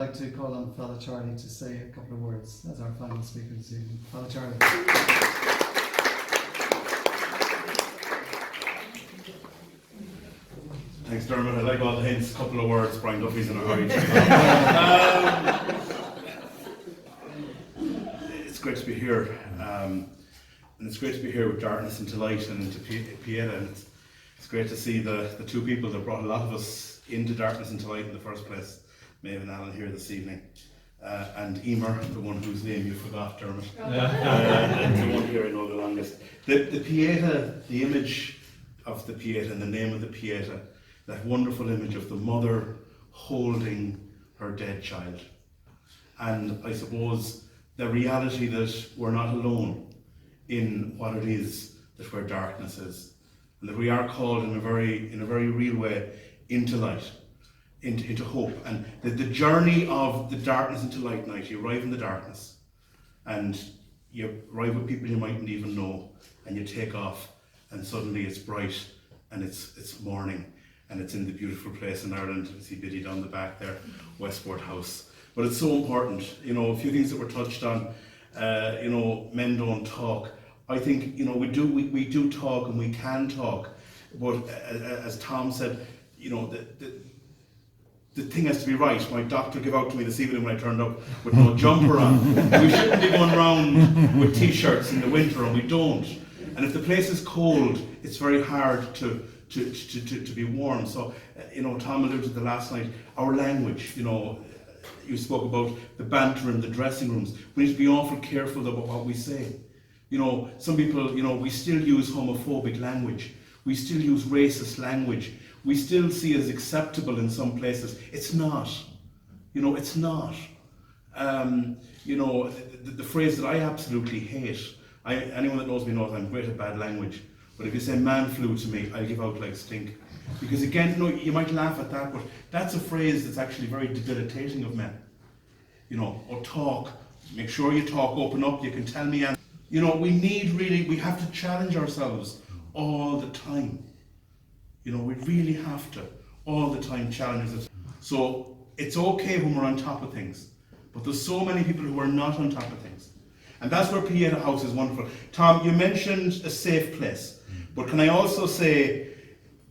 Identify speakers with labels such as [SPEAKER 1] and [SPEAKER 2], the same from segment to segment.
[SPEAKER 1] I'd like to call on Father Charlie to say a couple of words as our final speaker this evening. Father Charlie.
[SPEAKER 2] Thanks, Dermot. I like all the hints. A couple of words. Brian Duffy's in a hurry. It's great to be here. And it's great to be here with Darkness into Light and into Pieta. And it's great to see the two people that brought a lot of us into Darkness into Light in the first place. Maeve and Alan here this evening. And Emer, the one whose name you forgot, Dermot. The one here I know the longest. The Pieta, the image of the Pieta and the name of the Pieta, that wonderful image of the mother holding her dead child. And I suppose the reality that we're not alone in what it is that where darkness is. And that we are called in a very real way into light, into hope. And the journey of the darkness into light night, you arrive in the darkness and you arrive with people you mightn't even know, and you take off and suddenly it's bright and it's morning. And it's in the beautiful place in Ireland. You see Biddy down the back there, Westport House. But it's so important, a few things that were touched on. Men don't talk. I think, we do talk and we can talk. But as Tom said, the thing has to be right. My doctor gave out to me this evening when I turned up with no jumper on. We shouldn't be going around with t-shirts in the winter, and we don't. And if the place is cold, it's very hard to be warm. So, Tom alluded to the last night, our language, you spoke about the banter in the dressing rooms. We need to be awful careful about what we say. Some people, we still use homophobic language. We still use racist language. We still see it as acceptable in some places. It's not. It's not. The phrase that I absolutely hate, anyone that knows me knows I'm great at bad language. But if you say man flu to me, I'll give out like stink. Because again, you might laugh at that, but that's a phrase that's actually very debilitating of men. Or talk. Make sure you talk, open up, you can tell me. And we have to challenge ourselves all the time. We really have to, all the time, challenge us. So it's okay when we're on top of things. But there's so many people who are not on top of things. And that's where Pieta House is wonderful. Tom, you mentioned a safe place. But can I also say,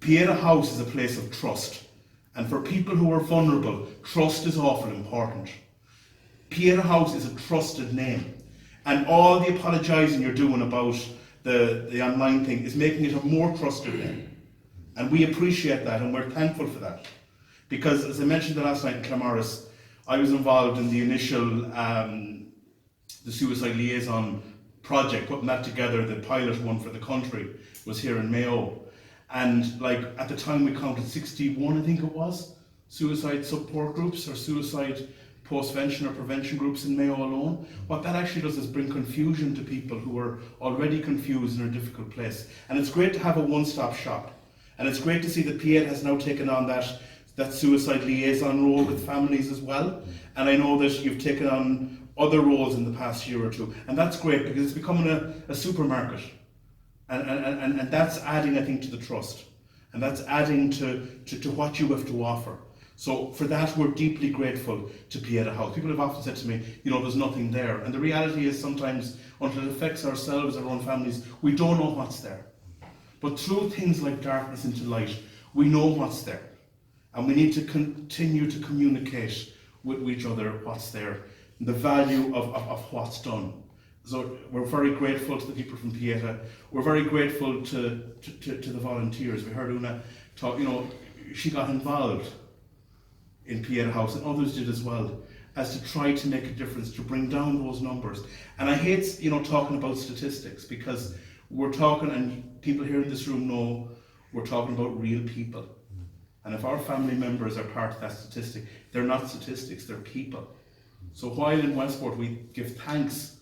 [SPEAKER 2] Pieta House is a place of trust. And for people who are vulnerable, trust is awful important. Pieta House is a trusted name. And all the apologising you're doing about the online thing is making it a more trusted name. And we appreciate that, and we're thankful for that. Because, as I mentioned the last night in Claremorris, I was involved in the initial the Suicide Liaison project, putting that together. The pilot one for the country was here in Mayo. And at the time we counted 61, I think it was, suicide support groups or suicide postvention or prevention groups in Mayo alone. What that actually does is bring confusion to people who are already confused in a difficult place. And it's great to have a one-stop shop. And it's great to see that Pieta has now taken on that suicide liaison role with families as well. And I know that you've taken on other roles in the past year or two. And that's great because it's becoming a supermarket. And that's adding, I think, to the trust. And that's adding to what you have to offer. So for that, we're deeply grateful to Pieta House. People have often said to me, there's nothing there. And the reality is sometimes, until it affects ourselves, our own families, we don't know what's there. But through things like Darkness into Light, we know what's there. And we need to continue to communicate with each other what's there, the value of what's done. So we're very grateful to the people from Pieta. We're very grateful to the volunteers. We heard Una talk, she got involved in Pieta House, and others did as well, as to try to make a difference, to bring down those numbers. And I hate, talking about statistics, because we're talking, and people here in this room know, we're talking about real people. And if our family members are part of that statistic, they're not statistics, they're people. So while in Westport we give thanks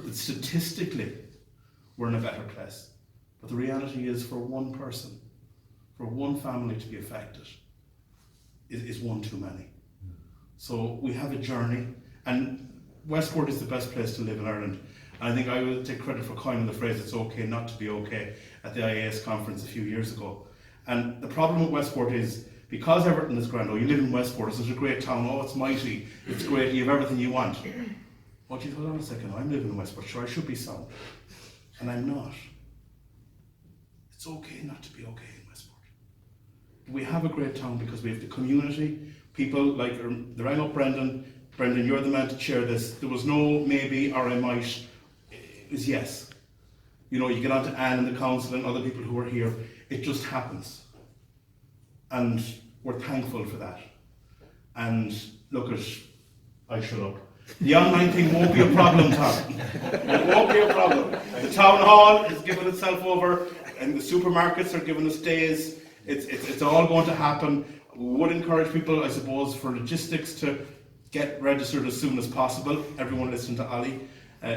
[SPEAKER 2] that statistically we're in a better place, but the reality is for one person, for one family to be affected, is one too many. So we have a journey, and Westport is the best place to live in Ireland. And I think I will take credit for coining the phrase "it's okay not to be okay" at the IAS conference a few years ago. And the problem with Westport is because everything is grand. Oh, you live in Westport, it's a great town, oh, it's mighty, it's great, you have everything you want. Oh, geez, hold on a second, I'm living in Westport, sure, I should be sound. And I'm not. It's okay not to be okay in Westport. We have a great town because we have the community, people like, the rang up Brendan, you're the man to chair this. There was no maybe or I might, it was yes. You know, you get on to Anne and the council and other people who are here, it just happens. And we're thankful for that. And look at, I shut up. The online thing won't be a problem, Tom. It won't be a problem. The town hall is giving itself over, and the supermarkets are giving us days. It's all going to happen. We would encourage people, I suppose, for logistics to get registered as soon as possible. Everyone listening to Ali,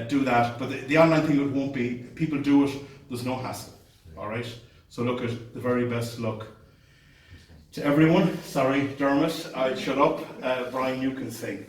[SPEAKER 2] do that. But the online thing, it won't be. People do it. There's no hassle. All right. So look at the very best luck to everyone. Sorry, Dermot. I'll shut up. Brian, you can sing.